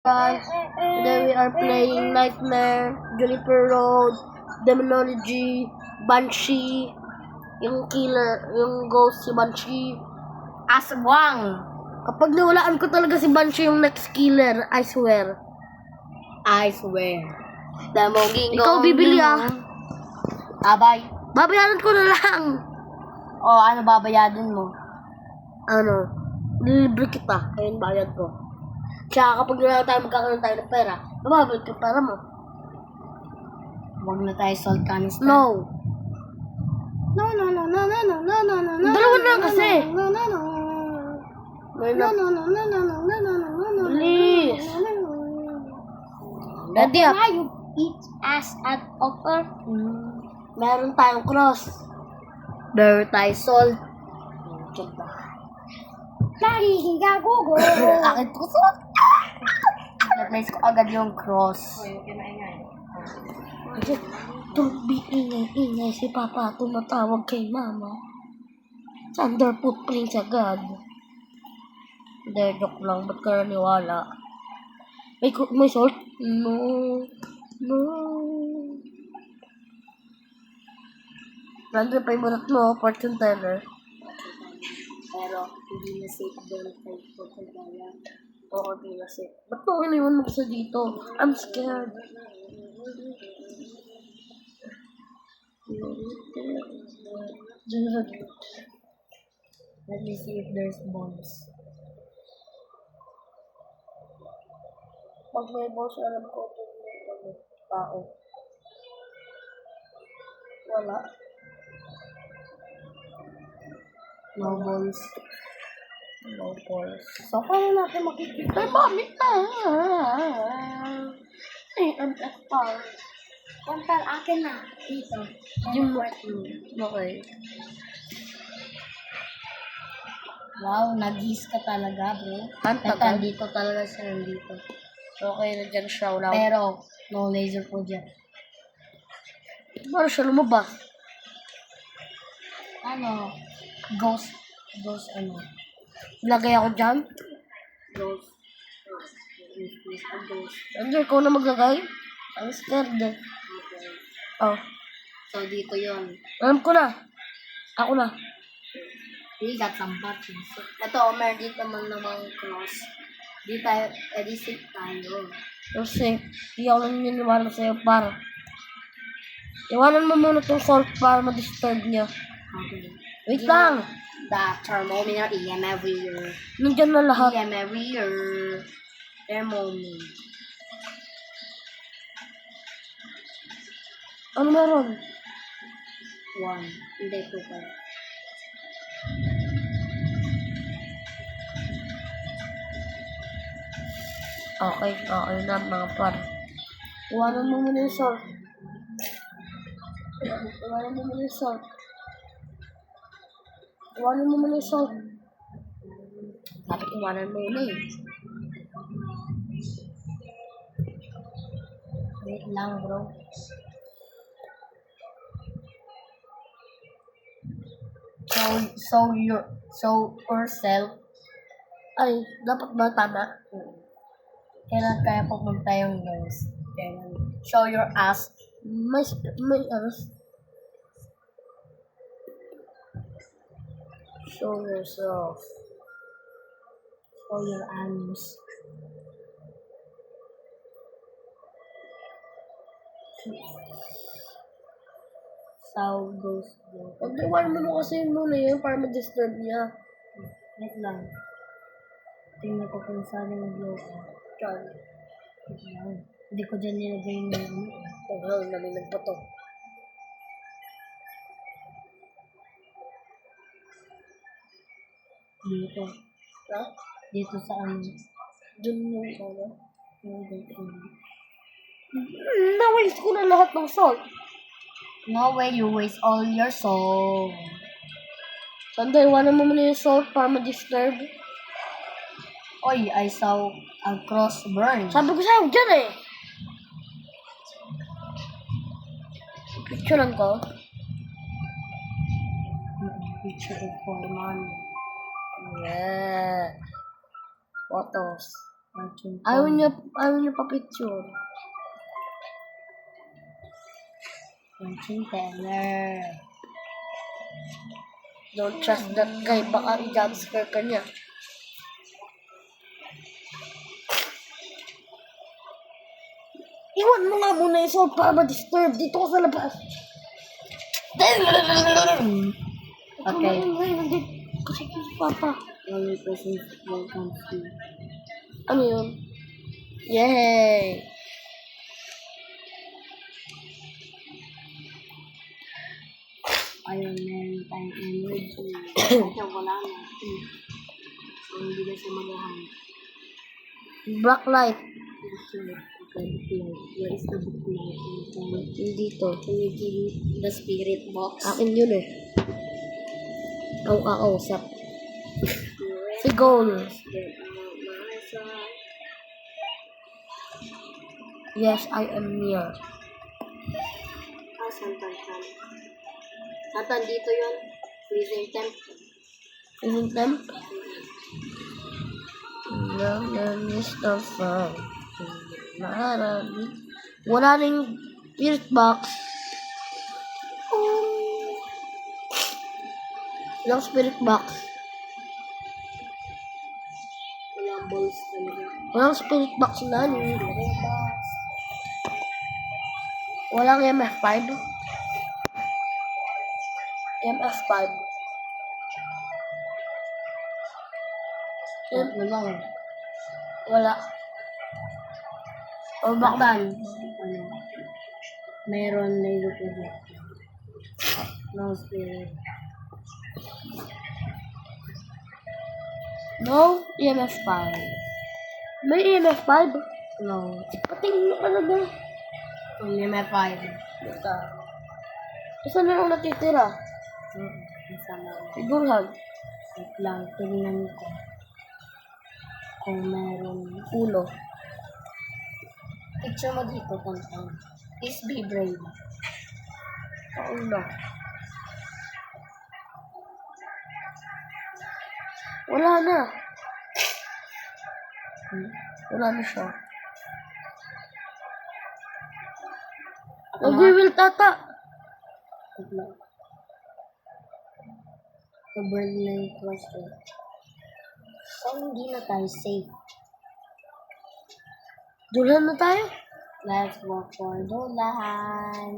Today we are playing Nightmare, Juniper Road, Demonology, Banshee, yung killer, yung ghost si Banshee, Aswang. Kapag nawalaan ko talaga si Banshee yung next killer, I swear. I swear. Damoging Ikaw bibili Abay. Babayaran ko na lang. O ano babayadin mo? Ano, nilibre kita, kaya yung bayad ko. Tsaka kapag wala tayo magkakaroon tayo ng pera, mababalik yung pera mo. Huwag na tayo salt canister. No. No. Dalawa na lang kasi. No. May na. Please. Ready up. You eat ass at offer. Meron tayong cross. Meron tayo salt. Diba? Nahihiga gugo. Akin to salt. Na-place ko agad yung cross. Don't be ingay-ingay si Papa tumatawag kay Mama. Thunder footprints agad. Hindi, joke lang. Ba't ka naniwala? May salt? No. Nandun pa yung munat mo, fortune teller. Pero hindi na safe doon kay fortune teller. Oo, di na safe. Ba't mo iniwan mo kasi dito? I'm scared. Let me see if there's bones. Pag may boss, alam ko ito yung tao. Wala. No bones. No balls. So, paano natin makikita? Ay, bakit na? Ay, ang ekpal. Kontal, akin na. Dito. Yung okay. Wow, nag-his ka talaga, bro. Ang tagal. Dito talaga siya nandito. Okay na dyan siya. Wala. Pero, no laser po dyan. Para siya lumabas. Ano? Ghost ano? Lagay ako dyan. Ghost. Andyan, ikaw na maglagay. I'm scared. Oh. So, dito yon. Alam ko na. Ako na. We got some buttons. Ito, meron dito namang cross. Di tayo, safe tayo. Kasi, hindi ako lang niniwala sa'yo para. Iwanan mo muna itong salt para ma-disturb niya. Okay. Wait lang. The thermometer, EM everywhere. Nandiyan na lahat. EM everywhere. Thermometer. Ano meron? 1. Hindi, 2 pala. Okay na mga par. Iwanan mo muna yung salt. Iwanan mo muna yung salt. Iwanan mo muna yung salt. Sabi ko, iwanan mo yun eh. Wait lang, bro. So yourself. Ay, dapat ba tama? Kailan kaya pupunta yung ghost? Kailan? Show your ass. May Show yourself. Show your anus. So ghost. Pag-iwanan mo kasi muna yun para ma-disturb niya. Wait lang. Tingnan ko kung saan yung glow ko. Diyan. Wait lang. Hindi ko dyan nilagay yung Nalilag pa to. Dito. Ha? Dito sa ano. Diyan yung ano. Yung dito. Na-waste ko na lahat ng salt. No way, you waste all your soul. Sanda, iwanan mo muna yung salt para ma-disturb. Oy, I saw a cross burn. Sabi ko sa'yo, dyan eh. Picturean ko. Picture it for man. Yeah. Photos. Ayaw niya pa picture. Fortune teller. Don't trust that guy. Baka i-jumpscare ka niya. Iwan mo nga muna yung sword para ma-disturb. Dito ka sa labas. Okay. Kasi si Papa. One person welcome to. Ano yun? Yay! Ayun, meron tayong energy. Ito, wala na. So, hindi na siya magahan. Black light. Where is the booklight? Dito. Can you give the spirit box? Akin yun eh. Ang kakausap. Si Gold. Yes, I am near. Santan. Santan, dito yun. Freezing temp. Isn't them? is the fun. Wala na yung spirit box. Walang spirit box. Walang balls talaga. Walang spirit box na yun. Walang MF5. MF5. Walang. Wala. O bakban? Ano? Meron na yung project. No spirit. No EMF5. May EMF5? No. Patingin mo talaga. May may 5. Basta. Saan na lang natitira? Isama. Sigurhan. Wait lang, tingnan ko. Kung meron. Uno. Picture mo dito, Tantan. Please be brave. Uno. Wala na. Wala na siya. Nag-reveal tata. Wait lang. Covered na yung question. So, hindi na tayo safe. Dulhan na tayo. Let's walk for Dulahan.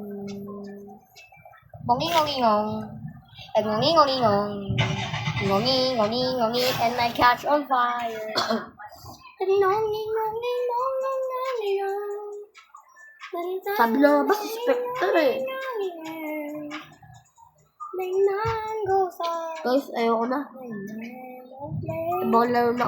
Bonging-ngong-ngong. Ngong-ngong-ngong. Ngongi, and I catch on fire. Sabi na ba si Spectre eh. Guys, ayoko na. Ibang laro na